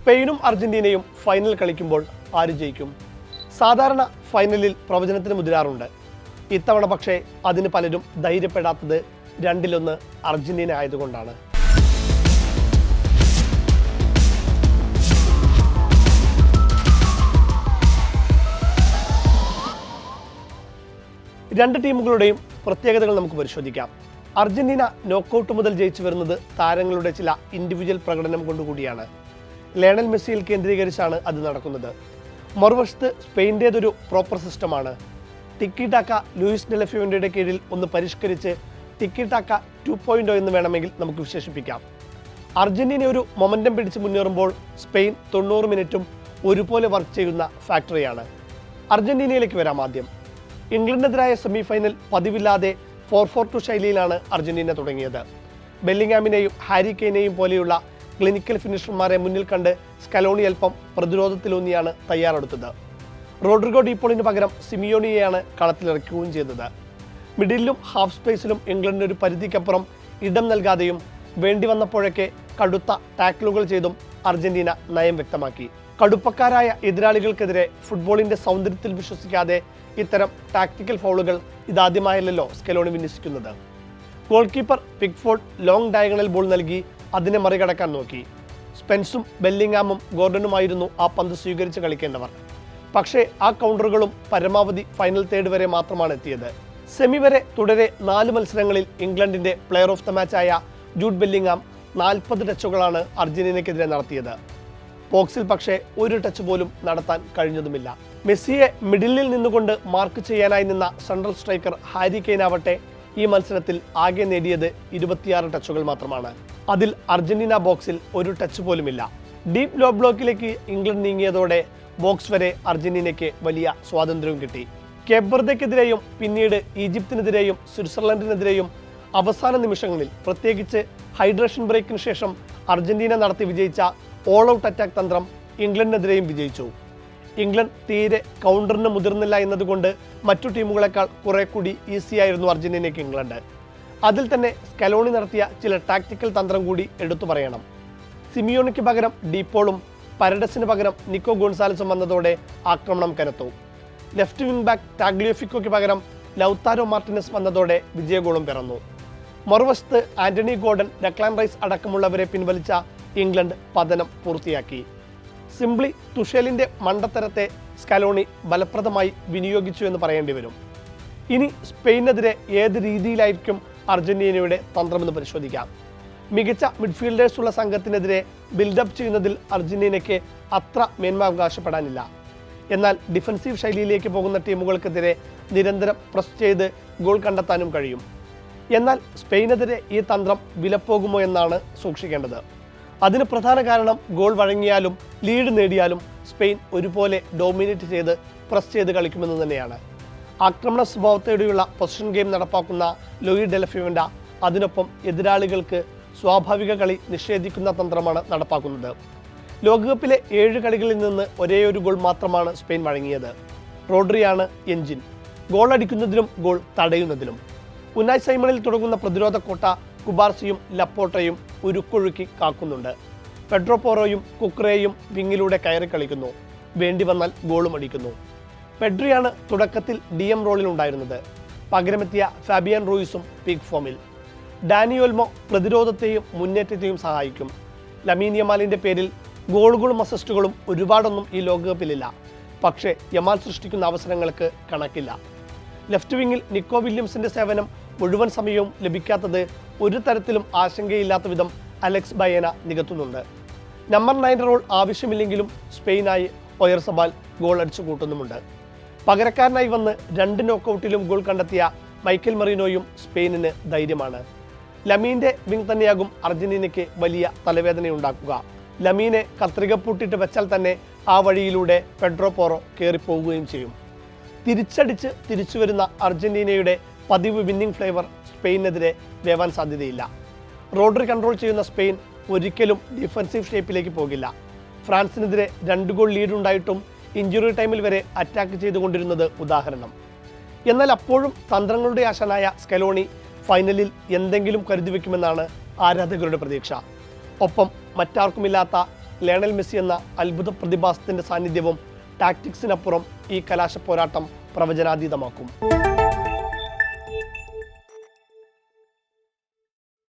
സ്പെയിനും അർജന്റീനയും final കളിക്കുമ്പോൾ ആര് ജയിക്കും? സാധാരണ ഫൈനലിൽ പ്രവചനത്തിന് മുതിരാറുണ്ട്. ഇത്തവണ പക്ഷേ അതിന് പലരും ധൈര്യപ്പെടാത്തത് രണ്ടിലൊന്ന് അർജന്റീന ആയതുകൊണ്ടാണ്. രണ്ട് ടീമുകളുടെയും പ്രത്യേകതകൾ നമുക്ക് പരിശോധിക്കാം. അർജന്റീന നോക്കൌട്ട് മുതൽ ജയിച്ചു വരുന്നത് താരങ്ങളുടെ ചില ഇൻഡിവിജ്വൽ പ്രകടനം കൊണ്ടുകൂടിയാണ്. ലയണൽ മെസ്സിയിൽ കേന്ദ്രീകരിച്ചാണ് അത് നടക്കുന്നത്. മറുവശത്ത് സ്പെയിൻ്റേതൊരു പ്രോപ്പർ സിസ്റ്റമാണ്. ടിക്കി ടാക്ക ലൂയിസ് ഡെലഫ്യൂവിൻ്റെ കീഴിൽ ഒന്ന് പരിഷ്കരിച്ച് ടിക്കി ടാക്ക 2.0 എന്ന് വേണമെങ്കിൽ നമുക്ക് വിശേഷിപ്പിക്കാം. അർജന്റീന ഒരു മൊമെന്റം പിടിച്ച് മുന്നേറുമ്പോൾ സ്പെയിൻ 90 മിനിറ്റും ഒരുപോലെ വർക്ക് ചെയ്യുന്ന ഫാക്ടറിയാണ്. അർജന്റീനയിലേക്ക് വരാം. ആദ്യം ഇംഗ്ലണ്ടിനെതിരായ സെമി ഫൈനൽ പതിവില്ലാതെ 4-4-2 ശൈലിയിലാണ് അർജന്റീന തുടങ്ങിയത്. ബെല്ലിംഗാമിനെയും ഹാരി കെയ്നെയും പോലെയുള്ള ക്ലിനിക്കൽ ഫിനിഷർമാരെ മുന്നിൽ കണ്ട് സ്കലോണി അല്പം പ്രതിരോധത്തിലൂന്നിയാണ് തയ്യാറെടുത്തത്. റോഡ്രിഗോ ഡീപോളിന് പകരം സിമിയോണിയെയാണ് കളത്തിലിറക്കുകയും ചെയ്തത്. മിഡിലും ഹാഫ് സ്പേസിലും ഇംഗ്ലണ്ടിന് ഒരു പരിധിക്കപ്പുറം ഇടം നൽകാതെയും വേണ്ടി വന്നപ്പോഴൊക്കെ കടുത്ത ടാക്കിളുകൾ ചെയ്തും അർജന്റീന നയം വ്യക്തമാക്കി. കടുപ്പക്കാരായ എതിരാളികൾക്കെതിരെ ഫുട്ബോളിന്റെ സൗന്ദര്യത്തിൽ വിശ്വസിക്കാതെ ഇത്തരം ടാക്ടിക്കൽ ഫൗളുകൾ ഇതാദ്യമായല്ലോ സ്കലോണി വിന്യസിക്കുന്നത്. Goalkeeper Pickford long diagonal ball നൽകി അതിനെ മറികടക്കാൻ നോക്കി. സ്പെൻസും ബെല്ലിംഗാമും ഗോർഡനുമായിരുന്നു ആ പന്ത് സ്വീകരിച്ച് കളിക്കേണ്ടവർ. പക്ഷേ ആ കൗണ്ടറുകളും പരമാവധി ഫൈനൽ തേർഡ് വരെ മാത്രമാണ് എത്തിയത്. സെമി വരെ തുടരെ 4 മത്സരങ്ങളിൽ ഇംഗ്ലണ്ടിന്റെ പ്ലെയർ ഓഫ് ദ മാച്ചായ ജൂഡ് ബെല്ലിംഗാം 40 ടച്ചുകളാണ് അർജന്റീനയ്ക്കെതിരെ നടത്തിയത്. ബോക്സിൽ പക്ഷേ ഒരു ടച്ച് പോലും നടത്താൻ കഴിഞ്ഞതുമില്ല. മെസ്സിയെ മിഡിലിൽ നിന്നുകൊണ്ട് മാർക്ക് ചെയ്യാനായി നിന്ന സെൻട്രൽ സ്ട്രൈക്കർ ഹാരി കെയ്ൻ ആവട്ടെ ഈ മത്സരത്തിൽ ആകെ നേടിയത് 26 ടച്ചുകൾ മാത്രമാണ്. അതിൽ അർജന്റീന ബോക്സിൽ ഒരു ടച്ച് പോലുമില്ല. ഡീപ് ലോ ബ്ലോക്കിലേക്ക് ഇംഗ്ലണ്ട് നീങ്ങിയതോടെ ബോക്സ് വരെ അർജന്റീനയ്ക്ക് വലിയ സ്വാതന്ത്ര്യവും കിട്ടി. കേപ്പ് വെർദെക്കെതിരെയും പിന്നീട് ഈജിപ്തിനെതിരെയും സ്വിറ്റ്സർലൻഡിനെതിരെയും അവസാന നിമിഷങ്ങളിൽ, പ്രത്യേകിച്ച് ഹൈഡ്രേഷൻ ബ്രേക്കിന് ശേഷം അർജന്റീന നടത്തി വിജയിച്ച ഓൾ ഔട്ട് അറ്റാക്ക് തന്ത്രം ഇംഗ്ലണ്ടിനെതിരെയും വിജയിച്ചു. ഇംഗ്ലണ്ട് തീരെ കൗണ്ടറിന് മുതിർന്നില്ല എന്നതുകൊണ്ട് മറ്റു ടീമുകളെക്കാൾ കുറെ കൂടി ഈസിയായിരുന്നു അർജന്റീനയ്ക്ക് ഇംഗ്ലണ്ട്. അതിൽ തന്നെ സ്കലോണി നടത്തിയ ചില ടാക്ടിക്കൽ തന്ത്രം കൂടി എടുത്തു പറയണം. സിമിയോണിക്ക് പകരം ഡീപോളും പരഡസിന് പകരം നിക്കോ ഗോൺസാലസും വന്നതോടെ ആക്രമണം കനത്തു. ലെഫ്റ്റ് വിംഗ് ബാക്ക് ടാഗ്ലിയോഫിക്കോയ്ക്ക് പകരം ലൗതാരോ മാർട്ടിനസ് വന്നതോടെ വിജയഗോളും പിറന്നു. മറുവശത്ത് ആന്റണി ഗോർഡൻ, ഡെക്ലാൻ റൈസ് അടക്കമുള്ളവരെ പിൻവലിച്ച ഇംഗ്ലണ്ട് പതനം പൂർത്തിയാക്കി. സിംപ്ലി തുഷേലിന്റെ മണ്ടത്തരത്തെ സ്കലോണി ഫലപ്രദമായി വിനിയോഗിച്ചു എന്ന് പറയേണ്ടി വരും. ഇനി സ്പെയിനെതിരെ ഏത് രീതിയിലായിരിക്കും അർജന്റീനയുടെ തന്ത്രമെന്ന് പരിശോധിക്കാം. മികച്ച മിഡ്ഫീൽഡേഴ്സ് ഉള്ള സംഘത്തിനെതിരെ ബിൽഡപ്പ് ചെയ്യുന്നതിൽ അർജന്റീനയ്ക്ക് അത്ര മേന്മ അവകാശപ്പെടാനില്ല. എന്നാൽ ഡിഫൻസീവ് ശൈലിയിലേക്ക് പോകുന്ന ടീമുകൾക്കെതിരെ നിരന്തരം പ്രസ് ചെയ്ത് ഗോൾ കണ്ടെത്താനും കഴിയും. എന്നാൽ സ്പെയിനെതിരെ ഈ തന്ത്രം വിലപ്പോകുമോ എന്നാണ് സൂക്ഷിക്കേണ്ടത്. അതിന് പ്രധാന കാരണം ഗോൾ വഴങ്ങിയാലും ലീഡ് നേടിയാലും സ്പെയിൻ ഒരുപോലെ ഡോമിനേറ്റ് ചെയ്ത് പ്രസ് ചെയ്ത് കളിക്കുമെന്ന് തന്നെയാണ്. ആക്രമണ സ്വഭാവത്തോടെയുള്ള പൊസിഷൻ ഗെയിം നടപ്പാക്കുന്ന ലൂയി ഡെലഫ്യൂവിൻ്റെ അതിനൊപ്പം എതിരാളികൾക്ക് സ്വാഭാവിക കളി നിഷേധിക്കുന്ന തന്ത്രമാണ് നടപ്പാക്കുന്നത്. ലോകകപ്പിലെ 7 കളികളിൽ നിന്ന് ഒരേയൊരു ഗോൾ മാത്രമാണ് സ്പെയിൻ വഴങ്ങിയത്. റോഡ്രിയാണ് എഞ്ചിൻ, ഗോൾ അടിക്കുന്നതിലും ഗോൾ തടയുന്നതിലും. ഉനായ് സൈമണിൽ തുടങ്ങുന്ന പ്രതിരോധ കോട്ട കുബാർസിയും ലപ്പോട്ടയും ഉരുക്കൊഴുക്കി കാക്കുന്നുണ്ട്. പെഡ്രോ പോറോയും കുക്രേയും വിങ്ങിലൂടെ കയറി കളിക്കുന്നു. വേണ്ടി വന്നാൽ ഗോളും അടിക്കുന്നു. പെഡ്രിയാണ് തുടക്കത്തിൽ DM റോളിലുണ്ടായിരുന്നത്. പകരമെത്തിയ ഫാബിയൻ റൂയിസും പീക്ക് ഫോമിൽ. ഡാനി ഓൽമോ പ്രതിരോധത്തെയും മുന്നേറ്റത്തെയും സഹായിക്കും. ലമീൻ യമാലിൻ്റെ പേരിൽ ഗോളുകളും അസിസ്റ്റുകളും ഒരുപാടൊന്നും ഈ ലോകകപ്പിലില്ല. പക്ഷേ യമാൽ സൃഷ്ടിക്കുന്ന അവസരങ്ങൾക്ക് കണക്കില്ല. ലെഫ്റ്റ് വിങ്ങിൽ നിക്കോ വില്യംസിൻ്റെ സേവനം മുഴുവൻ സമയവും ലഭിക്കാത്തത് ഒരു തരത്തിലും ആശങ്കയില്ലാത്ത വിധം അലക്സ് ബയേന നികത്തുന്നുണ്ട്. നമ്പർ 9 റോൾ ആവശ്യമില്ലെങ്കിലും സ്പെയിനായി ഒയർസബാൽ ഗോൾ അടിച്ചു കൂട്ടുന്നുമുണ്ട്. പകരക്കാരനായി വന്ന് 2 നോക്കൌട്ടിലും ഗോൾ കണ്ടെത്തിയ മൈക്കൽ മെറീനോയും സ്പെയിനിന് ധൈര്യമാണ്. ലമീൻ്റെ വിങ് തന്നെയാകും അർജന്റീനയ്ക്ക് വലിയ തലവേദനയുണ്ടാക്കുക. ലമീനെ കത്രികപ്പൂട്ടിട്ട് വെച്ചാൽ തന്നെ ആ വഴിയിലൂടെ പെഡ്രോ പോറോ കയറിപ്പോവുകയും ചെയ്യും. തിരിച്ചടിച്ച് തിരിച്ചു വരുന്ന അർജന്റീനയുടെ പതിവ് വിന്നിംഗ് ഫ്ലേവർ സ്പെയിനെതിരെ വേവാൻ സാധ്യതയില്ല. റോഡ്രി കൺട്രോൾ ചെയ്യുന്ന സ്പെയിൻ ഒരിക്കലും ഡിഫൻസീവ് ഷേപ്പിലേക്ക് പോകില്ല. ഫ്രാൻസിനെതിരെ 2 ഗോൾ ലീഡുണ്ടായിട്ടും ഇഞ്ചുറി ടൈമിൽ വരെ അറ്റാക്ക് ചെയ്തുകൊണ്ടിരുന്നത് ഉദാഹരണം. എന്നാൽ അപ്പോഴും തന്ത്രങ്ങളുടെ ആശാനായ സ്കലോണി ഫൈനലിൽ എന്തെങ്കിലും കരുതി വയ്ക്കുമെന്നാണ് ആരാധകരുടെ പ്രതീക്ഷ. ഒപ്പം മറ്റാർക്കുമില്ലാത്ത ലയണൽ മെസ്സി എന്ന അത്ഭുത പ്രതിഭാസത്തിന്റെ സാന്നിധ്യവും ടാക്ടിക്സിനപ്പുറം ഈ കലാശ പോരാട്ടം പ്രവചനാതീതമാക്കും.